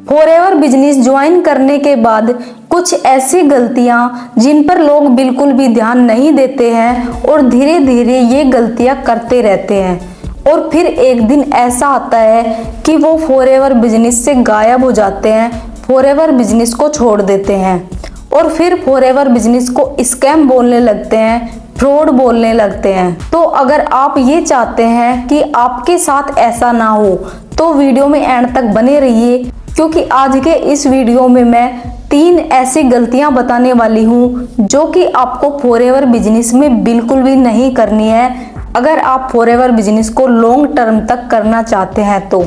Forever business join करने के बाद कुछ ऐसी गलतियां जिन पर लोग बिल्कुल भी ध्यान नहीं देते हैं और धीरे धीरे ये गलतियां करते रहते हैं और फिर एक दिन ऐसा आता है कि वो फॉरएवर बिजनेस से गायब हो जाते हैं, फॉरएवर बिजनेस को छोड़ देते हैं और फिर फॉरएवर बिजनेस को स्कैम बोलने लगते हैं, फ्रॉड बोलने लगते हैं। तो अगर आप ये चाहते हैं कि आपके साथ ऐसा ना हो तो वीडियो में एंड तक बने रहिए, क्योंकि आज के इस वीडियो में मैं 3 ऐसी गलतियां बताने वाली हूं जो कि आपको फॉरएवर बिजनेस में बिल्कुल भी नहीं करनी है अगर आप फॉरएवर बिजनेस को लॉन्ग टर्म तक करना चाहते हैं। तो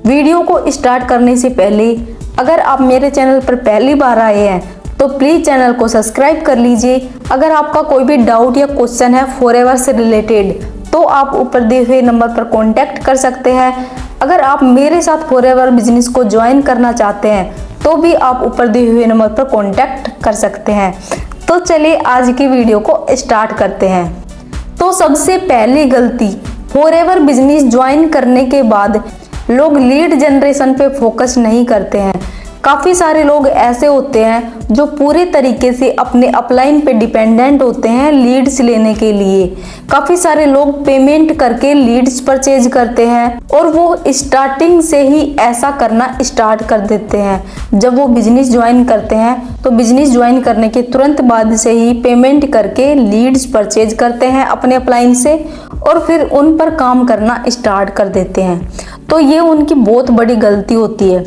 वीडियो को स्टार्ट करने से पहले अगर आप मेरे चैनल पर पहली बार आए हैं तो प्लीज चैनल को सब्सक्राइब कर लीजिए। अगर आपका कोई भी डाउट या क्वेश्चन है फॉरएवर से रिलेटेड तो आप ऊपर दिए हुए नंबर पर कांटेक्ट कर सकते हैं। अगर आप मेरे साथ फॉरएवर बिजनेस को ज्वाइन करना चाहते हैं तो भी आप ऊपर दिए हुए नंबर पर कांटेक्ट कर सकते हैं। तो चलिए आज की वीडियो को स्टार्ट करते हैं। तो सबसे पहली गलती, फॉरएवर बिजनेस ज्वाइन करने के बाद लोग लीड जनरेशन पे फोकस नहीं करते हैं। काफ़ी सारे लोग ऐसे होते हैं जो पूरे तरीके से अपने अपलाइन पे डिपेंडेंट होते हैं लीड्स लेने के लिए। काफ़ी सारे लोग पेमेंट करके लीड्स परचेज करते हैं और वो स्टार्टिंग से ही ऐसा करना स्टार्ट कर देते हैं। जब वो बिजनेस ज्वाइन करते हैं तो बिजनेस ज्वाइन करने के तुरंत बाद से ही पेमेंट करके लीड्स परचेज करते हैं अपने अपलाइन से और फिर उन पर काम करना स्टार्ट कर देते हैं। तो ये उनकी बहुत बड़ी गलती होती है,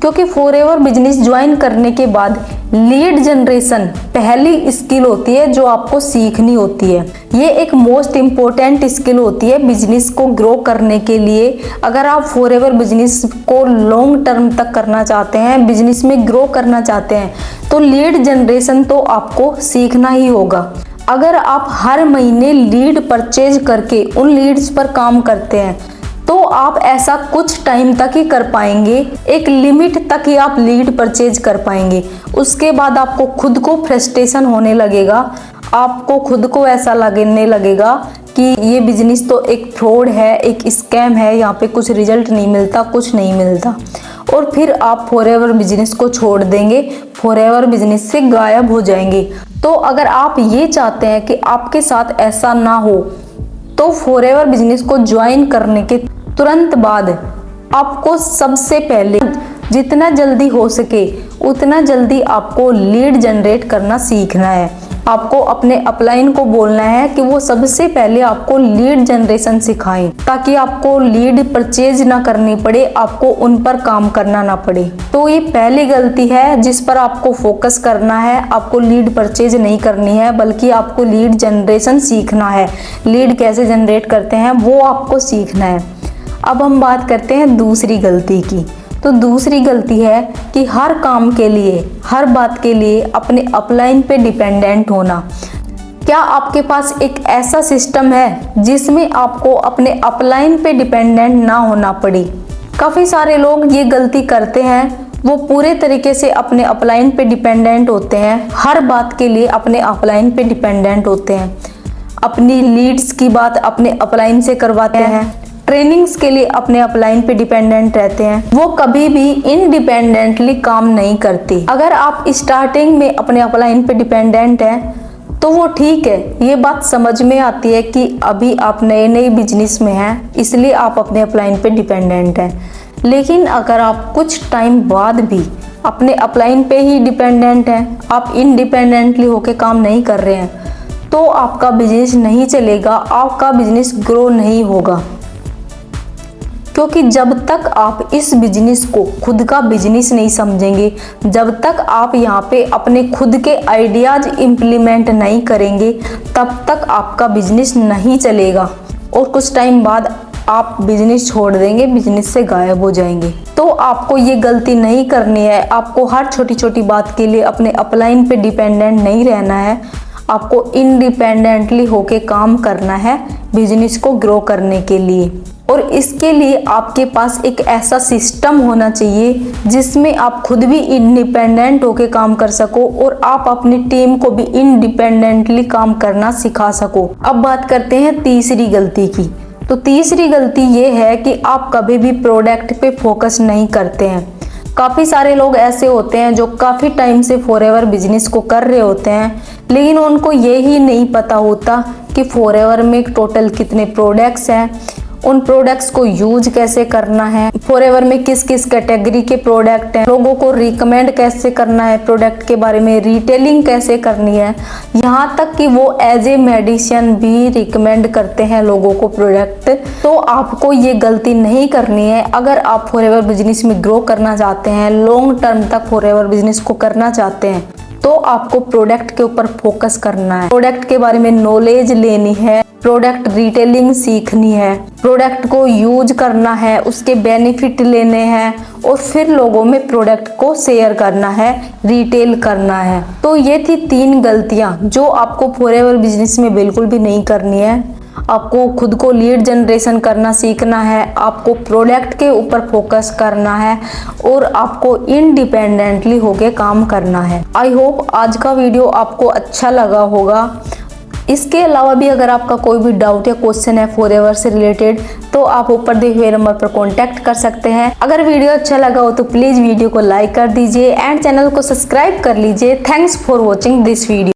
क्योंकि फॉरएवर बिजनेस ज्वाइन करने के बाद लीड जनरेशन पहली स्किल होती है जो आपको सीखनी होती है। ये एक मोस्ट इम्पोर्टेंट स्किल होती है बिजनेस को ग्रो करने के लिए। अगर आप फॉरएवर बिजनेस को लॉन्ग टर्म तक करना चाहते हैं, बिजनेस में ग्रो करना चाहते हैं, तो लीड जनरेशन तो आपको सीखना ही होगा। अगर आप हर महीने लीड परचेज करके उन लीड्स पर काम करते हैं तो आप ऐसा कुछ टाइम तक ही कर पाएंगे, एक लिमिट तक ही आप लीड परचेज कर पाएंगे। उसके बाद आपको खुद को फ्रस्ट्रेशन होने लगेगा, आपको खुद को ऐसा लगने लगेगा कि ये बिजनेस तो एक फ्रॉड है, एक स्कैम है, यहाँ पे कुछ रिजल्ट नहीं मिलता, कुछ नहीं मिलता और फिर आप फॉरएवर बिजनेस को छोड़ देंगे, फॉरएवर बिजनेस से गायब हो जाएंगे। तो अगर आप ये चाहते हैं कि आपके साथ ऐसा ना हो तो फॉरएवर बिजनेस को ज्वाइन करने के तुरंत बाद आपको सबसे पहले जितना जल्दी हो सके उतना जल्दी आपको लीड जनरेट करना सीखना है। आपको अपने अपलाइन को बोलना है कि वो सबसे पहले आपको लीड जनरेशन सिखाएं, ताकि आपको लीड परचेज ना करनी पड़े, आपको उन पर काम करना ना पड़े। तो ये पहली गलती है जिस पर आपको फोकस करना है। आपको लीड परचेज नहीं करनी है, बल्कि आपको लीड जनरेशन सीखना है। लीड कैसे जनरेट करते हैं वो आपको सीखना है। अब हम बात करते हैं दूसरी गलती की। तो दूसरी गलती है कि हर काम के लिए, हर बात के लिए अपने अपलाइन पे डिपेंडेंट होना। क्या आपके पास एक ऐसा सिस्टम है जिसमें आपको अपने अपलाइन पे डिपेंडेंट ना होना पड़े? काफ़ी सारे लोग ये गलती करते हैं, वो पूरे तरीके से अपने अपलाइन पे डिपेंडेंट होते हैं, हर बात के लिए अपने अपलाइन पे डिपेंडेंट होते हैं। अपनी लीड्स की बात अपने अपलाइन से करवाते हैं, ट्रेनिंग्स के लिए अपने अपलाइन पे डिपेंडेंट रहते हैं, वो कभी भी इंडिपेंडेंटली काम नहीं करती। अगर आप स्टार्टिंग में अपने अपलाइन पे डिपेंडेंट हैं तो वो ठीक है, ये बात समझ में आती है कि अभी आप नए नए बिजनेस में हैं इसलिए आप अपने अपलाइन पे डिपेंडेंट हैं। लेकिन अगर आप कुछ टाइम बाद भी अपने अपलाइन पे ही डिपेंडेंट हैं, आप इंडिपेंडेंटली होके काम नहीं कर रहे हैं, तो आपका बिजनेस नहीं चलेगा, आपका बिजनेस ग्रो नहीं होगा। क्योंकि जब तक आप इस बिजनेस को खुद का बिजनेस नहीं समझेंगे, जब तक आप यहाँ पे अपने खुद के आइडियाज इम्प्लीमेंट नहीं करेंगे, तब तक आपका बिजनेस नहीं चलेगा और कुछ टाइम बाद आप बिजनेस छोड़ देंगे, बिजनेस से गायब हो जाएंगे। तो आपको ये गलती नहीं करनी है। आपको हर छोटी छोटी बात के लिए अपने अपलाइन पे डिपेंडेंट नहीं रहना है, आपको इंडिपेंडेंटली होके काम करना है बिजनेस को ग्रो करने के लिए। और इसके लिए आपके पास एक ऐसा सिस्टम होना चाहिए जिसमें आप खुद भी इंडिपेंडेंट होके काम कर सको और आप अपनी टीम को भी इंडिपेंडेंटली काम करना सिखा सको। अब बात करते हैं तीसरी गलती की। तो तीसरी गलती ये है कि आप कभी भी प्रोडक्ट पे फोकस नहीं करते हैं। काफ़ी सारे लोग ऐसे होते हैं जो काफ़ी टाइम से फॉरएवर बिजनेस को कर रहे होते हैं, लेकिन उनको ये ही नहीं पता होता कि फॉरएवर में टोटल कितने प्रोडक्ट्स हैं, उन प्रोडक्ट्स को यूज कैसे करना है, फॉरएवर में किस किस कैटेगरी के प्रोडक्ट हैं, लोगों को रिकमेंड कैसे करना है, प्रोडक्ट के बारे में रिटेलिंग कैसे करनी है, यहाँ तक कि वो एज ए मेडिसिन भी रिकमेंड करते हैं लोगों को प्रोडक्ट। तो आपको ये गलती नहीं करनी है। अगर आप फॉरएवर बिजनेस में ग्रो करना चाहते हैं, लॉन्ग टर्म तक फॉरएवर बिजनेस को करना चाहते हैं, तो आपको प्रोडक्ट के ऊपर फोकस करना है, प्रोडक्ट के बारे में नॉलेज लेनी है, प्रोडक्ट रिटेलिंग सीखनी है, प्रोडक्ट को यूज करना है, उसके बेनिफिट लेने हैं और फिर लोगों में प्रोडक्ट को शेयर करना है, रिटेल करना है। तो ये थी 3 गलतियां जो आपको फॉरएवर बिजनेस में बिल्कुल भी नहीं करनी है। आपको खुद को लीड जनरेशन करना सीखना है, आपको प्रोडक्ट के ऊपर फोकस करना है और आपको इंडिपेंडेंटली होके काम करना है। आई होप आज का वीडियो आपको अच्छा लगा होगा। इसके अलावा भी अगर आपका कोई भी डाउट या क्वेश्चन है फॉरएवर से रिलेटेड, तो आप ऊपर दिए हुए नंबर पर कांटेक्ट कर सकते हैं। अगर वीडियो अच्छा लगा हो तो प्लीज़ वीडियो को लाइक कर दीजिए एंड चैनल को सब्सक्राइब कर लीजिए। Thanks for watching this video.